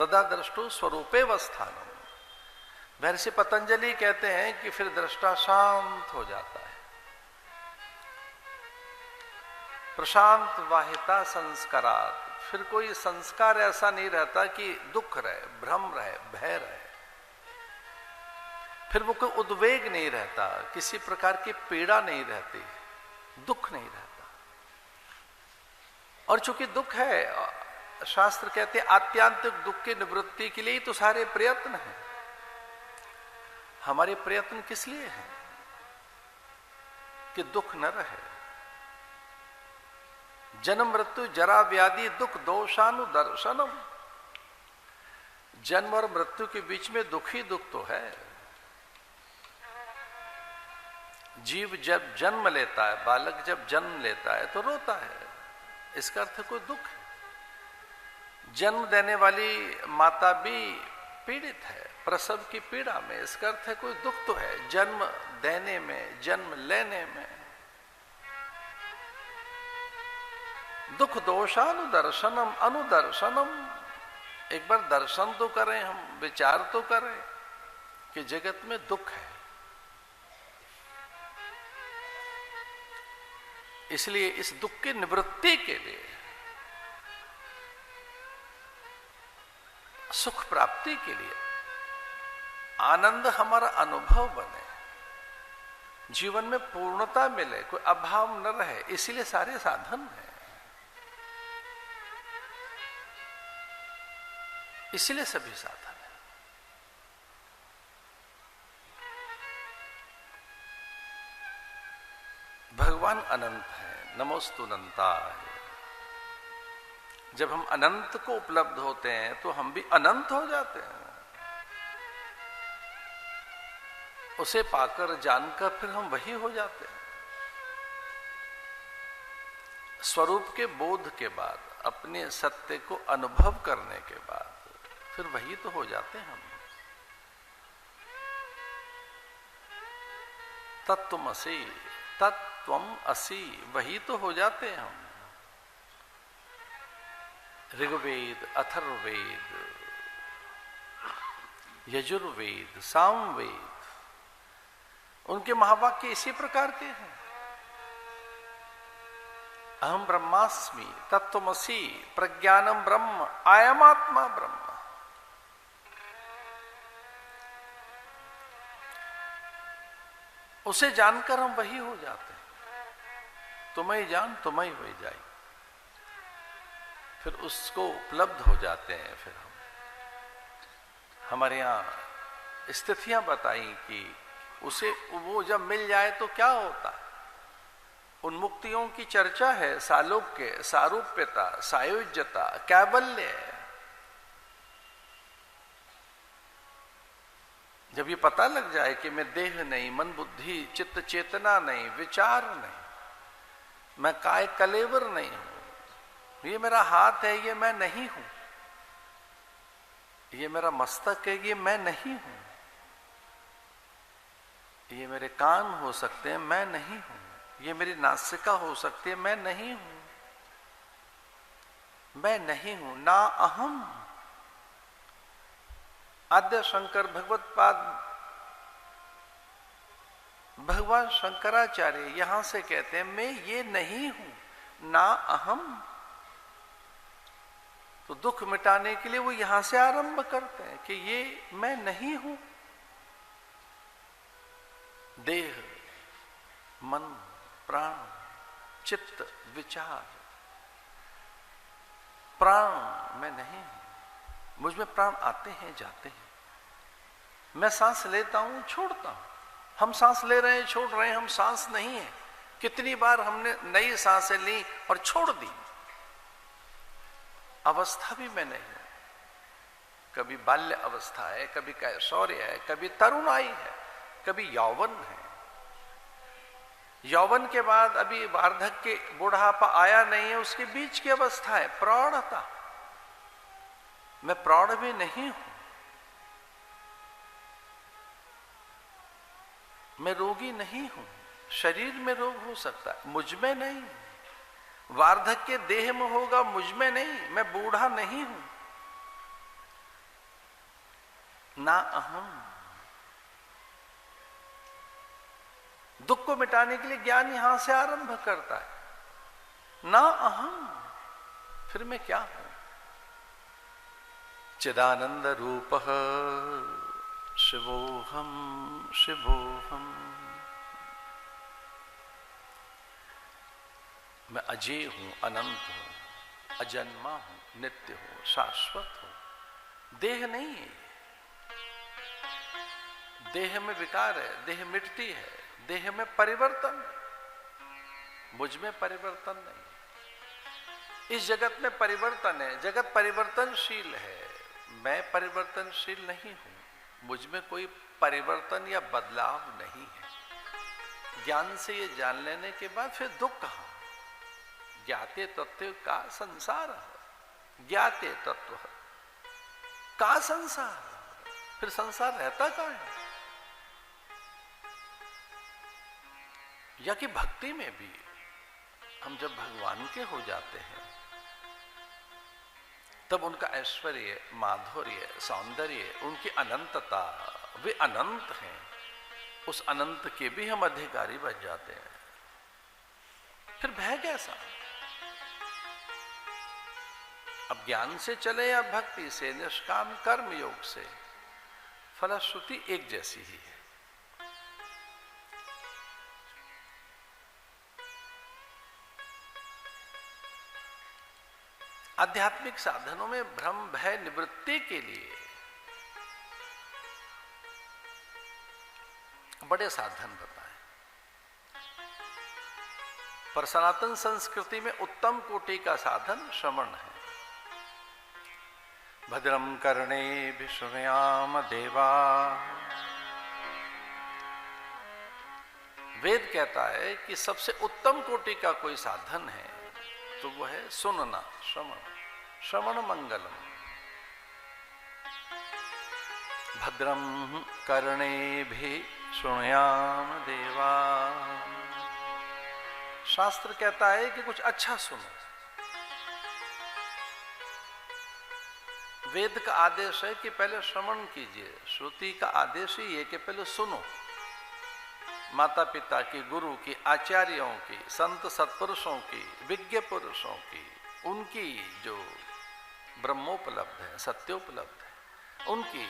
तदा दृष्टो स्वरूपेवस्थानम। महर्षि पतंजलि कहते हैं कि फिर दृष्टा शांत हो जाता है। प्रशांत वाहिता संस्कारात, फिर कोई संस्कार ऐसा नहीं रहता कि दुख रहे, भ्रम रहे, भय रहे। फिर वो कोई उद्वेग नहीं रहता, किसी प्रकार की पीड़ा नहीं रहती, दुख नहीं रहता। और चूंकि दुख है, शास्त्र कहते हैं आत्यांतिक दुख की निवृत्ति के लिए ही तो सारे प्रयत्न हैं। हमारे प्रयत्न किस लिए हैं? कि दुख न रहे। जन्म मृत्यु जरा व्याधि दुख दोषानुदर्शनम। जन्म और मृत्यु के बीच में दुख ही दुख तो है। जीव जब जन्म लेता है, बालक जब जन्म लेता है तो रोता है, इसका अर्थ कोई दुख है। जन्म देने वाली माता भी पीड़ित है प्रसव की पीड़ा में, इसका अर्थ है कोई दुख तो है जन्म देने में, जन्म लेने में। दुख दोषानुदर्शनम, अनुदर्शनम। एक बार दर्शन तो करें, हम विचार तो करें कि जगत में दुख है। इसलिए इस दुख की निवृत्ति के लिए, सुख प्राप्ति के लिए, आनंद हमारा अनुभव बने, जीवन में पूर्णता मिले, कोई अभाव न रहे, इसीलिए सारे साधन हैं। इसीलिए सभी साधन हैं। भगवान अनंत है, नमोस्तु अनंताय। जब हम अनंत को उपलब्ध होते हैं तो हम भी अनंत हो जाते हैं। उसे पाकर जानकर फिर हम वही हो जाते हैं। स्वरूप के बोध के बाद, अपने सत्य को अनुभव करने के बाद फिर वही तो हो जाते हैं हम। तत्त्वमसि, तत्त्वम असि, वही तो हो जाते हैं हम। ऋग्वेद, अथर्ववेद, यजुर्वेद, सामवेद, उनके महावाक्य इसी प्रकार के हैं। अहम ब्रह्मास्मि, तत्त्वमसि, प्रज्ञानम ब्रह्म, आयमात्मा ब्रह्म। उसे जानकर हम वही हो जाते हैं। तुम्हें जान तुम्हें हो जाए, फिर उसको उपलब्ध हो जाते हैं। फिर हम, हमारे यहाँ स्थितियां बताई कि उसे वो जब मिल जाए तो क्या होता है। उन मुक्तियों की चर्चा है, सालोक्य, सारूप्यता, सायुज्यता, कैवल्य। जब ये पता लग जाए कि मैं देह नहीं, मन बुद्धि चित्त चेतना नहीं, विचार नहीं, मैं काय कलेवर नहीं हूं, ये मेरा हाथ है ये मैं नहीं हूं, ये मेरा मस्तक है ये मैं नहीं हूं, ये मेरे कान हो सकते हैं मैं नहीं हूं, ये मेरी नासिका हो सकती है मैं नहीं हूं, मैं नहीं हूं, ना अहम। आद्य शंकर भगवत पाद भगवान शंकराचार्य यहां से कहते हैं मैं ये नहीं हूं, ना अहम। तो दुख मिटाने के लिए वो यहां से आरंभ करते हैं कि ये मैं नहीं हूं। देह, मन, प्राण, चित्त, विचार, प्राण मैं नहीं हूं। मुझ में प्राण आते हैं जाते हैं, मैं सांस लेता हूं छोड़ता हूं। हम सांस ले रहे हैं छोड़ रहे हैं, हम सांस नहीं है। कितनी बार हमने नई सांसें ली और छोड़ दी। अवस्था भी मैं नहीं हूं। कभी बाल्य अवस्था है, कभी कैशोर्य है, कभी तरुणाई है, कभी यौवन है। यौवन के बाद अभी वार्धक्य बुढ़ापा आया नहीं है, उसके बीच की अवस्था है प्रौढ़ता। मैं प्रौढ़ भी नहीं हूं, मैं रोगी नहीं हूं। शरीर में रोग हो सकता है, मुझ में नहीं। वार्धक्य देह में होगा, मुझ में नहीं। मैं बूढ़ा नहीं हूं, ना अहम। दुख को मिटाने के लिए ज्ञान यहां से आरंभ करता है। ना अहम, फिर मैं क्या हूं? चिदानंद रूप शिवोहम शिवोहम। मैं अजय हूं, अनंत हूं, अजन्मा हूं, नित्य हूं, शाश्वत हूं। देह नहीं है, देह में विकार है, देह मिटती है, देह में परिवर्तन, मुझ में परिवर्तन नहीं। इस जगत में परिवर्तन है, जगत परिवर्तनशील है, मैं परिवर्तनशील नहीं हूं। मुझ में कोई परिवर्तन या बदलाव नहीं है। ज्ञान से ये जान लेने के बाद फिर दुख कहां? ज्ञाते तत्व का संसार, ज्ञाते तत्व का संसार, फिर संसार रहता कहां है? या कि भक्ति में भी हम जब भगवान के हो जाते हैं तब उनका ऐश्वर्य, माधुर्य, सौंदर्य, उनकी अनंतता, वे अनंत हैं, उस अनंत के भी हम अधिकारी बन जाते हैं। फिर भय कैसा? अब ज्ञान से चले या भक्ति से, निष्काम कर्म योग से, फलश्रुति एक जैसी ही है। आध्यात्मिक साधनों में भ्रम भय निवृत्ति के लिए बड़े साधन बताएं, पर सनातन संस्कृति में उत्तम कोटि का साधन श्रवण है। भद्रम कर्णे शृणुयाम देवा। वेद कहता है कि सबसे उत्तम कोटि का कोई साधन है तो वह है सुनना, श्रवण। श्रवण मंगलम। भद्रम कर्णेभिः शृणुयाम देवा। शास्त्र कहता है कि कुछ अच्छा सुनो। वेद का आदेश है कि पहले श्रवण कीजिए, श्रुति का आदेश ही है कि पहले सुनो। माता पिता की, गुरु की, आचार्यों की, संत सत्पुरुषों की, विज्ञ पुरुषों की, उनकी जो ब्रह्मोपलब्ध है, सत्योपलब्ध है, उनकी